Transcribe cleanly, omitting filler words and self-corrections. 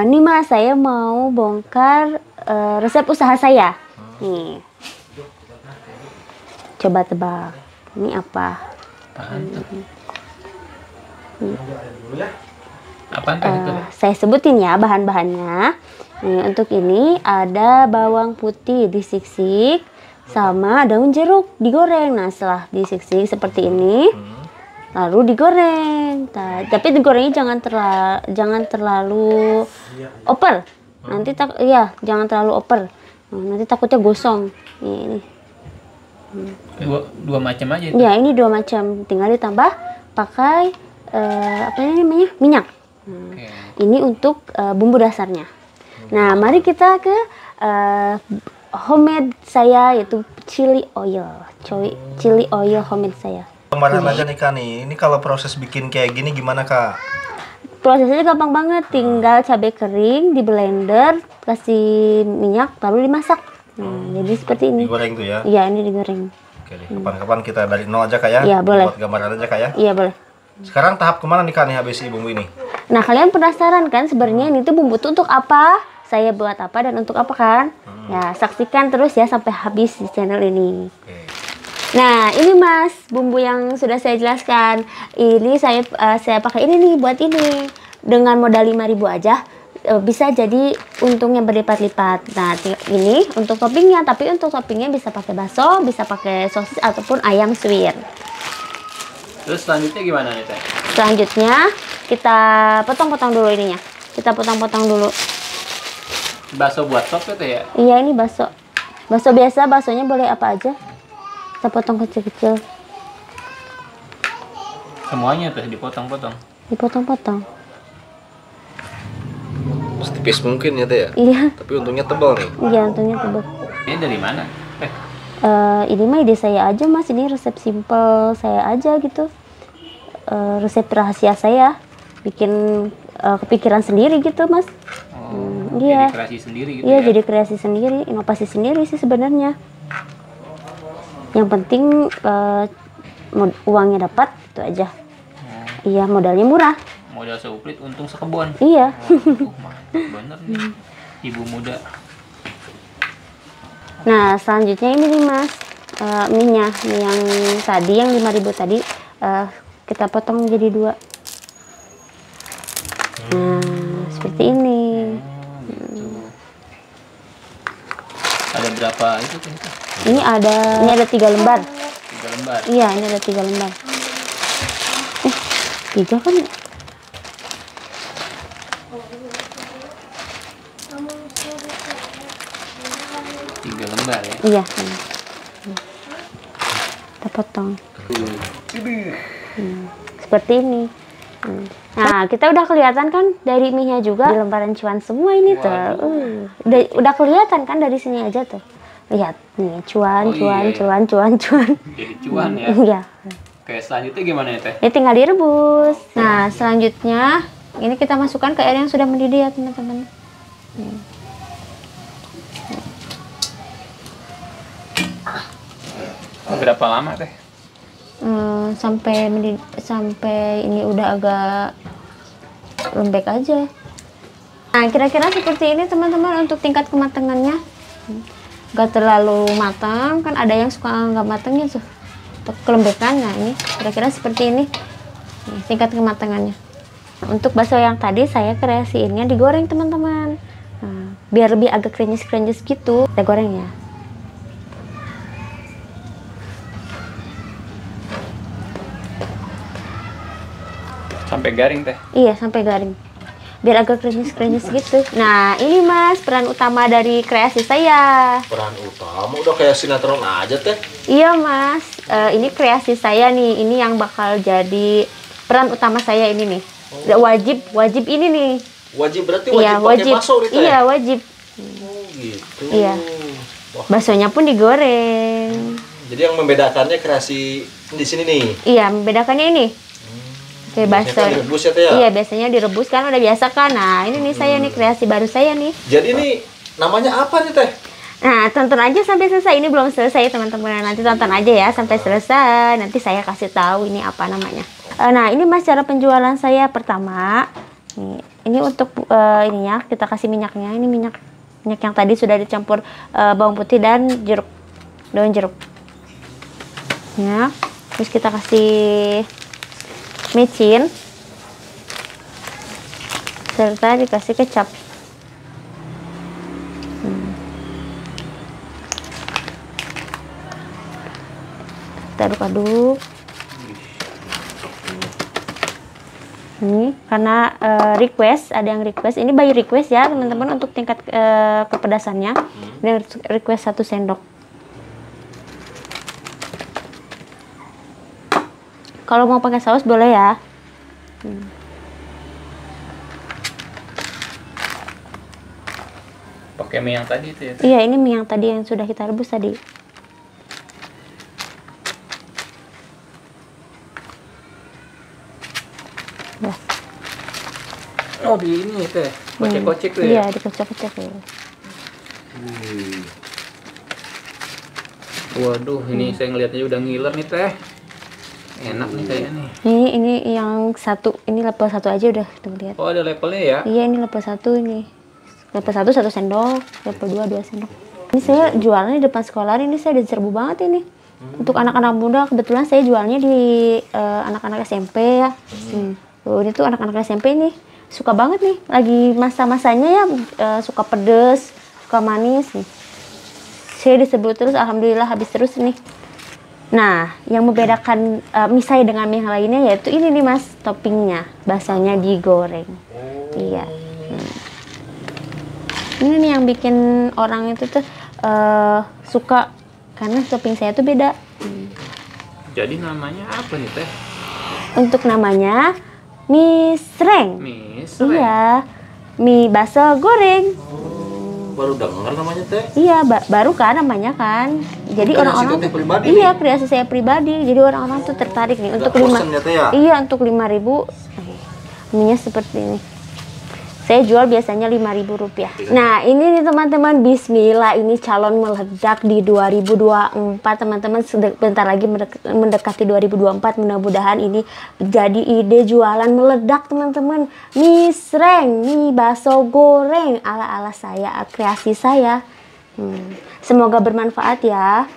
Nih Mas, saya mau bongkar resep usaha saya. Nih, coba tebak. Ini apa? Apaan itu? Saya sebutin ya bahan-bahannya. Nih, untuk ini ada bawang putih disiksik sama daun jeruk digoreng. Nah, setelah disiksik seperti ini, lalu digoreng. Tapi digorengnya jangan terlalu oper. Nanti jangan terlalu oper. Nanti takutnya gosong. Ini. Dua macam aja itu. Ya, ini 2 macam. Tinggal ditambah pakai apa namanya? Minyak. Ini untuk bumbu dasarnya. Nah, mari kita ke homemade saya, yaitu chili oil. Chili oil homemade saya. Kemarin aja nih Kak nih, ini kalau proses bikin kayak gini gimana Kak? Prosesnya gampang banget, tinggal cabai kering di blender, kasih minyak, lalu dimasak. Nah, jadi seperti ini. Digoreng tuh ya? Iya, ini digoreng. Oke deh, kapan-kapan kita dari nol aja Kak ya? Iya, boleh. Buat gambaran aja Kak ya? Iya, boleh. Sekarang tahap kemana nih Kak nih habis bumbu ini? Nah, kalian penasaran kan sebenarnya ini tuh bumbu tuh untuk apa? Saya buat apa dan untuk apa kan? Ya, saksikan terus ya sampai habis di channel ini. Oke. Nah, ini Mas, bumbu yang sudah saya jelaskan. Ini saya pakai ini nih buat ini. Dengan modal 5.000 aja bisa jadi untungnya berlipat-lipat. Nah, ini untuk toppingnya, tapi untuk toppingnya bisa pakai bakso, bisa pakai sosis ataupun ayam suwir. Terus selanjutnya gimana nih Teh? Selanjutnya kita potong-potong dulu ininya. Kita potong-potong dulu. Bakso buat sop itu ya? Iya, ini bakso. Bakso biasa, baksonya boleh apa aja. Kita potong kecil-kecil. Semuanya tuh dipotong-potong. Dipotong-potong. Setipis mungkin ya Teh ya? Iya. Tapi untungnya tebal nih. Iya, untungnya tebal. Ini dari mana? Ini mah ide saya aja Mas, ini resep simple saya aja gitu. Resep rahasia saya. Bikin kepikiran sendiri gitu Mas. Iya. Jadi kreasi sendiri gitu Iya, ya? jadi kreasi sendiri, inovasi sendiri sih sebenarnya. Yang penting uangnya dapat, itu aja. Iya, modalnya murah. Modal seuplit, untung sekebon. Iya. Mantap bener nih. Ibu muda. Nah, selanjutnya ini nih Mas, mie yang tadi, yang 5.000 tadi, kita potong jadi 2. Nah, seperti ini. Ada berapa itu tuh? Ini ada 3 lembar. 3 lembar. Iya, ini ada 3 lembar. 3 kan? Tiga lembar ya? Iya. Kita potong. Seperti ini. Nah, kita udah kelihatan kan dari mie-nya juga di lembaran cuan semua ini tuh. Udah kelihatan kan dari sini aja tuh. Lihat nih, cuan. Jadi cuan ya? Iya. Oke, selanjutnya gimana ya Teh? Ini tinggal direbus. Nah, selanjutnya ini kita masukkan ke air yang sudah mendidih ya teman-teman. Berapa lama Teh? Sampai ini udah agak lembek aja. Nah, kira-kira seperti ini teman-teman untuk tingkat kematangannya. Gak terlalu matang, kan ada yang suka nggak matangnya tuh, kelembekan. Nah, ini kira-kira seperti ini. Nih, tingkat kematangannya. Untuk bakso yang tadi saya kreasiinnya digoreng teman-teman. Nah, biar lebih agak krenyes-krenyes gitu, kita goreng ya. Sampai garing Teh? Iya, sampai garing. Biar agak krenyes-krenyes gitu. Nah, ini Mas, peran utama dari kreasi saya. Peran utama udah kayak sinetron aja Teh. Iya Mas, ini kreasi saya nih. Ini yang bakal jadi peran utama saya ini nih. Wajib ini nih. Wajib berarti Iya, pakai bakso nih Teh? Iya, wajib. Oh gitu. Iya. Wah. Baksonya pun digoreng. Jadi yang membedakannya kreasi di sini nih. Iya, membedakannya ini. Kayak bakso. Biasanya kan direbus ya Teh ya? Iya, biasanya direbus kan udah biasa kan. Nah, ini nih saya nih kreasi baru saya nih. Jadi ini namanya apa nih Teh? Nah, tonton aja sampai selesai. Ini belum selesai teman-teman. Nanti tonton aja ya sampai selesai. Nanti saya kasih tahu ini apa namanya. Nah, ini Mas cara penjualan saya. Pertama, Nih, ini untuk ininya kita kasih minyaknya. Ini minyak yang tadi sudah dicampur bawang putih dan daun jeruk. Ya, terus kita kasih micin serta dikasih kecap. Kita aduk-aduk. Ini karena ada yang request, ini by request ya teman-teman untuk tingkat kepedasannya. Ini request 1 sendok. Kalau mau pakai saus boleh ya. Pakai mie yang tadi itu ya teh? Iya, ini mie yang tadi yang sudah kita rebus tadi. Ya. Oh di ini teh, kocek-kocek tuh Iya, ya? dikocok-kocok ya. Waduh, ini saya ngeliatnya udah ngiler nih teh. Enak nih kayaknya nih. Ini yang satu, ini level 1 aja udah kita lihat. Oh ada levelnya ya? Iya, ini level 1 ini. Level 1 1 sendok, level 2 2 sendok. Ini saya jualnya di depan sekolah, ini saya udah serbu banget ini. Untuk anak-anak muda, kebetulan saya jualnya di anak-anak SMP ya. Ini tuh anak-anak SMP nih, suka banget nih. Lagi masa-masanya ya, suka pedes, suka manis nih. Saya disebut terus, alhamdulillah habis terus nih. Nah, yang membedakan mie saya dengan mie yang lainnya yaitu ini nih mas, toppingnya, basahnya digoreng. Iya. Ini nih yang bikin orang itu tuh suka, karena topping saya tuh beda. Jadi namanya apa nih teh? Untuk namanya mie sreng. Mie sreng? Iya, mie basah goreng. Baru dengar namanya teh. Iya, baru kan namanya kan. Jadi Kreasi orang-orang teteh pribadi iya, nih? kreasi saya pribadi. Jadi orang-orang tuh tertarik nih untuk bosen ya, teh, ya? Iya, untuk 5.000 mie-nya seperti ini. Saya jual biasanya Rp5.000. Nah, ini nih teman-teman, bismillah, ini calon meledak di 2024 teman-teman. Bentar lagi mendekati 2024, mudah-mudahan ini jadi ide jualan meledak teman-teman. Mie sreng, mie bakso goreng ala-ala saya, kreasi saya. Semoga bermanfaat ya.